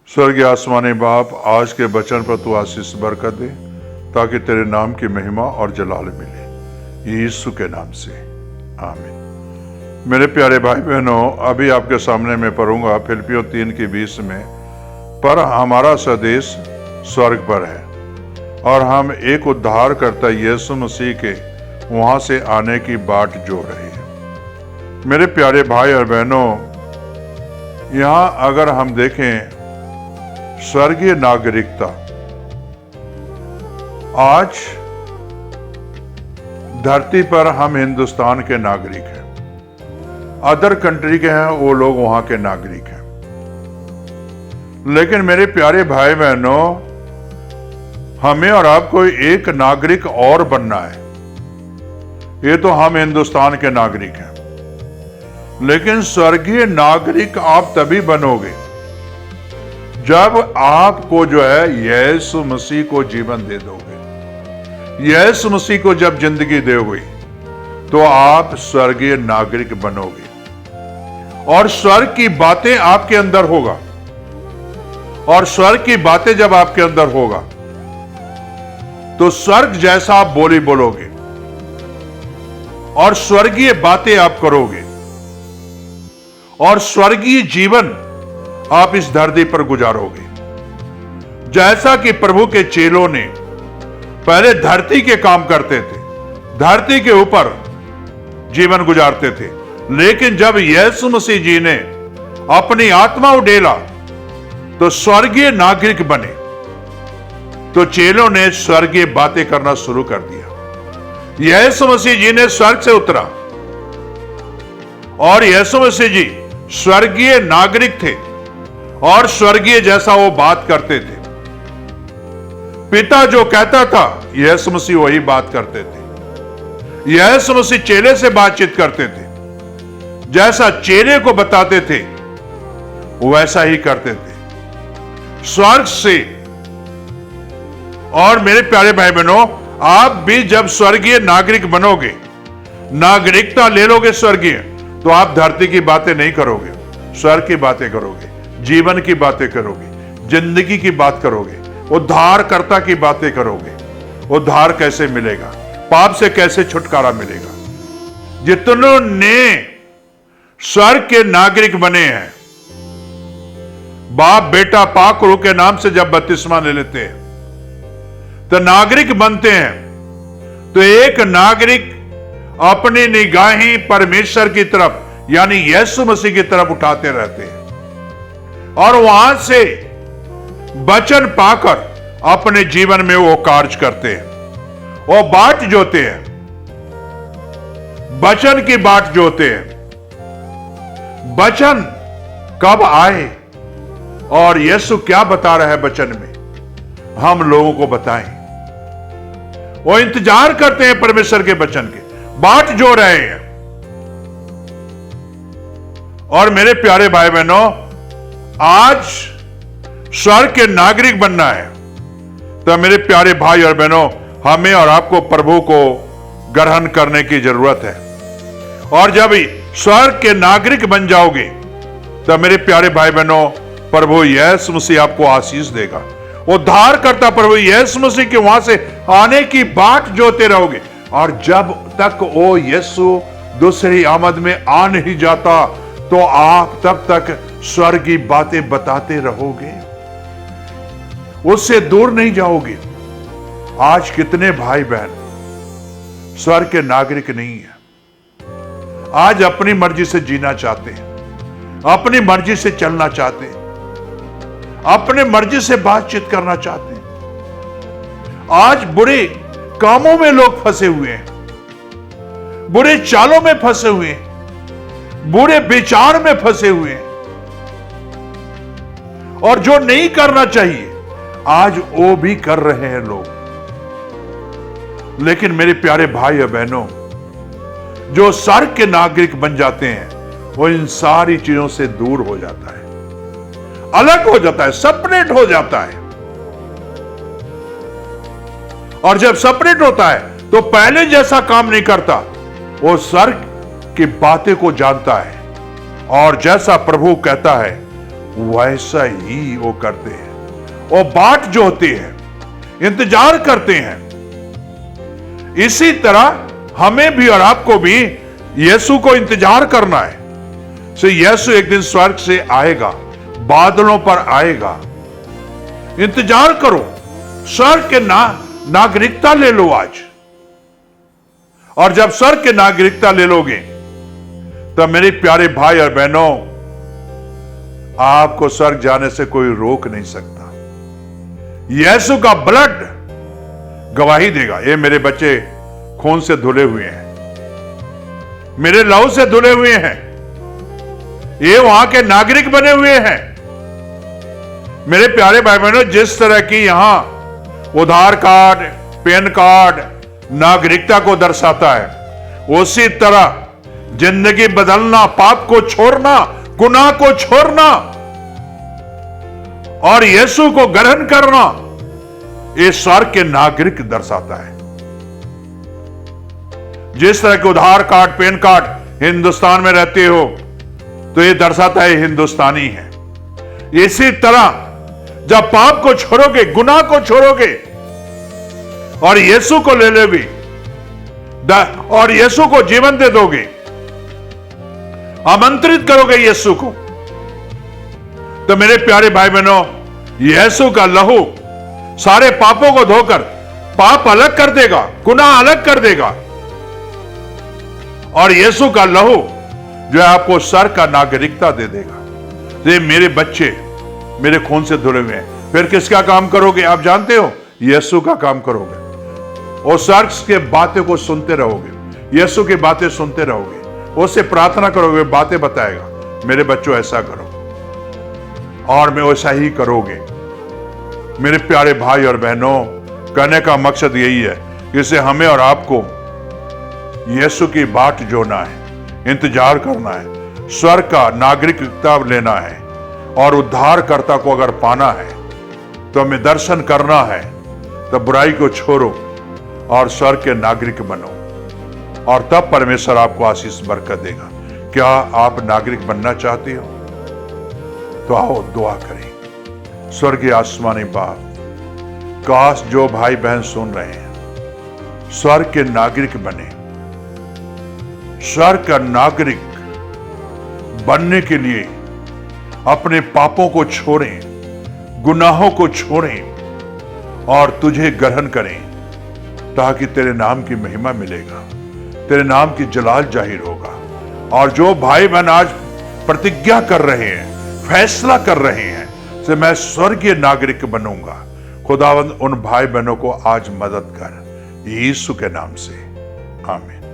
स्वर्गीय आसमानी बाप, आज के वचन पर तू आशीष बरकत दे ताकि तेरे नाम की महिमा और जलाल मिले, यीशु के नाम से आमीन। मेरे प्यारे भाई बहनों, अभी आपके सामने मैं पढ़ूंगा फिलिपियों 3:20 में, पर हमारा स्वदेश स्वर्ग पर है और हम एक उद्धारकर्ता यीशु मसीह के वहां से आने की बाट जोड़ रहे हैं। मेरे प्यारे भाई और बहनों, यहां अगर हम देखें स्वर्गीय नागरिकता, आज धरती पर हम हिंदुस्तान के नागरिक हैं, अदर कंट्री के हैं वो लोग वहां के नागरिक हैं। लेकिन मेरे प्यारे भाई बहनों, हमें और आपको एक नागरिक और बनना है। ये तो हम हिंदुस्तान के नागरिक हैं, लेकिन स्वर्गीय नागरिक आप तभी बनोगे जब आपको जो है यीशु मसीह को जीवन दे दोगे। यीशु मसीह को जब जिंदगी दोगे तो आप स्वर्गीय नागरिक बनोगे और स्वर्ग की बातें आपके अंदर होगा। और स्वर्ग की बातें जब आपके अंदर होगा तो स्वर्ग जैसा आप बोली बोलोगे और स्वर्गीय बातें आप करोगे और स्वर्गीय जीवन आप इस धरती पर गुजारोगे। जैसा कि प्रभु के चेलों ने पहले धरती के काम करते थे, धरती के ऊपर जीवन गुजारते थे, लेकिन जब यीशु मसीह जी ने अपनी आत्मा उडेला तो स्वर्गीय नागरिक बने, तो चेलों ने स्वर्गीय बातें करना शुरू कर दिया। यीशु मसीह जी ने स्वर्ग से उतरा और यीशु मसीह जी स्वर्गीय नागरिक थे और स्वर्गीय जैसा वो बात करते थे। पिता जो कहता था यीशु मसीह वही बात करते थे। यीशु मसीह चेले से बातचीत करते थे, जैसा चेले को बताते थे वैसा ही करते थे स्वर्ग से। और मेरे प्यारे भाई बहनों, आप भी जब स्वर्गीय नागरिक बनोगे, नागरिकता ले लोगे स्वर्गीय, तो आप धरती की बातें नहीं करोगे, स्वर्ग की बातें करोगे, जीवन की बातें करोगे, जिंदगी की बात करोगे, उद्धारकर्ता की बातें करोगे। उद्धार कैसे मिलेगा, पाप से कैसे छुटकारा मिलेगा। जितनों ने स्वर्ग के नागरिक बने हैं, बाप बेटा पाक रूह के नाम से जब बपतिस्मा ले लेते हैं तो नागरिक बनते हैं। तो एक नागरिक अपनी निगाहें परमेश्वर की तरफ यानी यीशु मसीह की तरफ उठाते रहते हैं और वहां से वचन पाकर अपने जीवन में वो कार्य करते हैं। वो बाट जोते हैं, वचन की बाट जोते हैं। वचन कब आए और यीशु क्या बता रहा है वचन में, हम लोगों को बताएं। वो इंतजार करते हैं परमेश्वर के वचन के, बाट जो रहे हैं। और मेरे प्यारे भाई बहनों, आज स्वर्ग के नागरिक बनना है तो मेरे प्यारे भाई और बहनों, हमें और आपको प्रभु को ग्रहण करने की जरूरत है। और जब स्वर्ग के नागरिक बन जाओगे तो मेरे प्यारे भाई बहनों, प्रभु यीशु मसीह आपको आशीष देगा। उद्धार करता प्रभु यीशु मसीह के वहां से आने की बाट जोते रहोगे। और जब तक वो यीशु दूसरी आमद में आ नहीं जाता तो आप तब तक स्वर्ग की बातें बताते रहोगे, उससे दूर नहीं जाओगे। आज कितने भाई बहन स्वर्ग के नागरिक नहीं है, आज अपनी मर्जी से जीना चाहते हैं, अपनी मर्जी से चलना चाहते हैं, अपने मर्जी से बातचीत करना चाहते हैं। आज बुरे कामों में लोग फंसे हुए हैं, बुरे चालों में फंसे हुए हैं, बुरे विचार में फंसे हुए हैं और जो नहीं करना चाहिए आज वो भी कर रहे हैं लोग। लेकिन मेरे प्यारे भाई और बहनों, जो स्वर्ग के नागरिक बन जाते हैं वो इन सारी चीजों से दूर हो जाता है, अलग हो जाता है, सेपरेट हो जाता है। और जब सेपरेट होता है तो पहले जैसा काम नहीं करता, वो स्वर्ग की बातें को जानता है और जैसा प्रभु कहता है वैसा ही वो करते हैं। वो बाट जोहते हैं, इंतजार करते हैं। इसी तरह हमें भी और आपको भी यीशु को इंतजार करना है। सो यीशु एक दिन स्वर्ग से आएगा, बादलों पर आएगा। इंतजार करो, स्वर्ग के नागरिकता ले लो आज। और जब स्वर्ग के नागरिकता ले लोगे तब मेरे प्यारे भाई और बहनों, आपको स्वर्ग जाने से कोई रोक नहीं सकता। यीशु का ब्लड गवाही देगा, ये मेरे बच्चे खून से धुले हुए हैं, मेरे लहू से धुले हुए हैं, ये वहां के नागरिक बने हुए हैं। मेरे प्यारे भाई बहनों, जिस तरह की यहां उधार कार्ड, पैन कार्ड नागरिकता को दर्शाता है, उसी तरह जिंदगी बदलना, पाप को छोड़ना, गुनाह को छोड़ना और यीशु को ग्रहण करना, ये स्वर्ग के नागरिक दर्शाता है। जिस तरह के उधार कार्ड, पैन कार्ड हिंदुस्तान में रहते हो तो ये दर्शाता है हिंदुस्तानी है। इसी तरह जब पाप को छोड़ोगे, गुनाह को छोड़ोगे और यीशु को ले लोगे और यीशु को जीवन दे दोगे, आमंत्रित करोगे यीशु को, तो मेरे प्यारे भाई बहनों, यीशु का लहू सारे पापों को धोकर पाप अलग कर देगा, गुनाह अलग कर देगा। और यीशु का लहू जो है आपको स्वर्ग का नागरिकता दे देगा। ये मेरे बच्चे मेरे खून से धुले हुए हैं। फिर किसका काम करोगे? आप जानते हो, यीशु का काम करोगे। और स्वर्ग के बातें को सुनते रहोगे, यीशु की बातें सुनते रहोगे, उससे प्रार्थना करोगे, बातें बताएगा, मेरे बच्चों ऐसा करो, और मैं वैसा ही करोगे। मेरे प्यारे भाई और बहनों, कहने का मकसद यही है कि इसे हमें और आपको यीशु की बाट जोना है, इंतजार करना है, स्वर्ग का नागरिकता लेना है और उद्धारकर्ता को अगर पाना है तो हमें दर्शन करना है। तो बुराई को छोड़ो और स्वर्ग के नागरिक बनो, और तब परमेश्वर आपको आशीष बरकत देगा। क्या आप नागरिक बनना चाहते हो? तो आओ दुआ करें। स्वर्गीय आसमानी बाप, काश जो भाई बहन सुन रहे हैं स्वर्ग के नागरिक बने। स्वर्ग का नागरिक बनने के लिए अपने पापों को छोड़ें, गुनाहों को छोड़ें और तुझे ग्रहण करें, ताकि तेरे नाम की महिमा मिलेगा, तेरे नाम की जलाल जाहिर होगा। और जो भाई बहन आज प्रतिज्ञा कर रहे हैं, फैसला कर रहे हैं कि मैं स्वर्गीय नागरिक बनूंगा, खुदावंद उन भाई बहनों को आज मदद कर, यीशु के नाम से, आमीन।